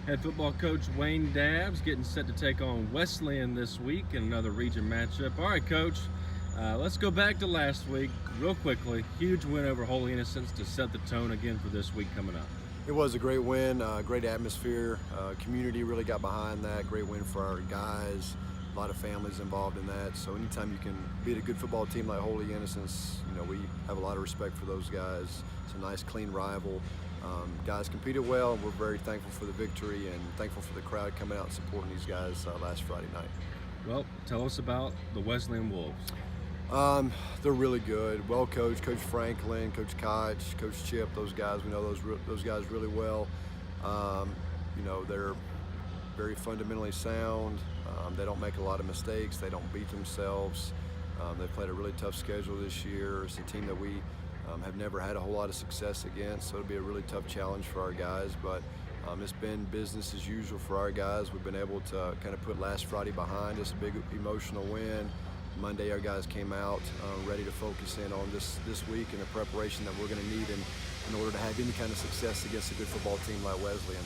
Head football coach Wayne Dabbs getting set to take on Wesleyan this week in another region matchup. All right, Coach, let's go back to last week real quickly. Huge win over Holy Innocents to set the tone again for this week coming up. It was a great win, great atmosphere. Community really got behind that. Great win for our guys. A lot of families involved in that. So anytime you can beat a good football team like Holy Innocents, we have a lot of respect for those guys. It's a nice, clean rival. Guys competed well, and we're very thankful for the victory and thankful for the crowd coming out and supporting these guys last Friday night. Well, tell us about the Wesleyan Wolves. They're really good, well coached. Coach Franklin, Coach Koch, Coach Chip, those guys, we know those guys really well. They're very fundamentally sound. They don't make a lot of mistakes. They don't beat themselves. They've played a really tough schedule this year. It's a team that we have never had a whole lot of success against, so it'll be a really tough challenge for our guys. But it's been business as usual for our guys. We've been able to kind of put last Friday behind us, a big emotional win. Monday, our guys came out ready to focus in on this week and the preparation that we're going to need in order to have any kind of success against a good football team like Wesleyan.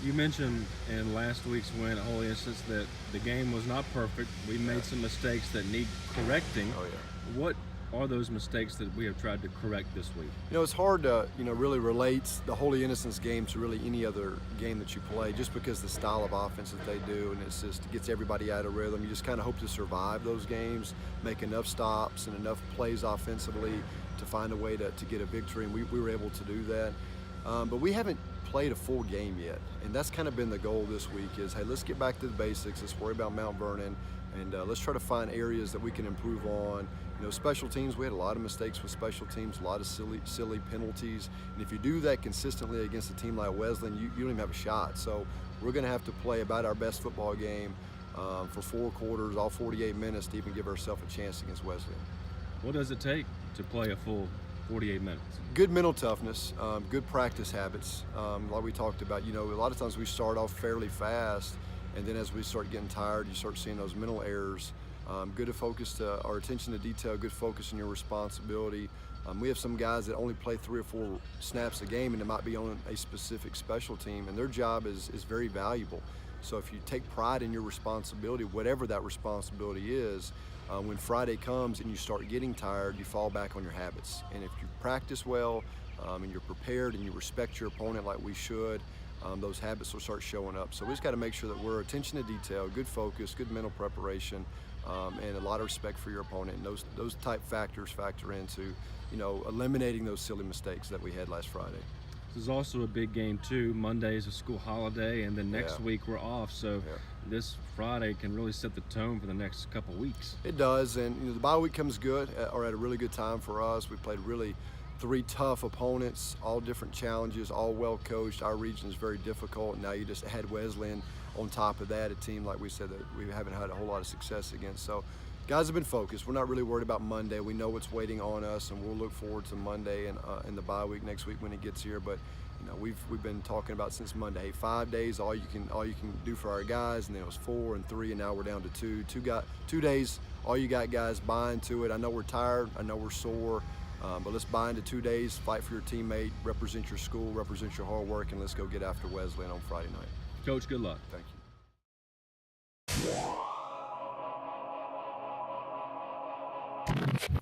You mentioned in last week's win at Holy Innocents that the game was not perfect. We made some mistakes that need correcting. Oh, yeah. What are those mistakes that we have tried to correct this week? It's hard to really relate the Holy Innocents game to really any other game that you play, just because the style of offense that they do, and it gets everybody out of rhythm. You just kind of hope to survive those games, make enough stops and enough plays offensively to find a way to get a victory, and we were able to do that. But we haven't played a full game yet, and that's kind of been the goal this week is, hey, let's get back to the basics. Let's worry about Mount Vernon, and let's try to find areas that we can improve on. Special teams, we had a lot of mistakes with special teams, a lot of silly penalties, and if you do that consistently against a team like Wesleyan, you don't even have a shot. So we're going to have to play about our best football game for 4 quarters, all 48 minutes, to even give ourselves a chance against Wesleyan. What does it take to play a full 48 minutes? Good mental toughness, good practice habits. Like we talked about, a lot of times we start off fairly fast, and then as we start getting tired, you start seeing those mental errors. Good to focus our attention to detail, good focus on your responsibility. We have some guys that only play 3 or 4 snaps a game, and it might be on a specific special team, and their job is very valuable. So if you take pride in your responsibility, whatever that responsibility is, when Friday comes and you start getting tired, you fall back on your habits. And if you practice well, and you're prepared and you respect your opponent like we should, those habits will start showing up. So we just got to make sure that we're attention to detail, good focus, good mental preparation, and a lot of respect for your opponent. And those type factors factor into, eliminating those silly mistakes that we had last Friday. This is also a big game too. Monday is a school holiday, and then next week we're off. So this Friday can really set the tone for the next couple weeks. It does, and the bye week comes good, or at a really good time for us. We played really 3 tough opponents, all different challenges, all well coached. Our region is very difficult. Now you just had Wesleyan on top of that, a team like we said that we haven't had a whole lot of success against. So guys have been focused. We're not really worried about Monday. We know what's waiting on us, and we'll look forward to Monday and the bye week next week when it gets here. But we've been talking about since Monday, hey, 5 days, all you can do for our guys, and then it was 4 and 3, and now we're down to 2 days. All you got, guys, buy into it. I know we're tired. I know we're sore. But let's buy into 2 days, fight for your teammate, represent your school, represent your hard work, and let's go get after Wesleyan on Friday night. Coach, good luck. Thank you.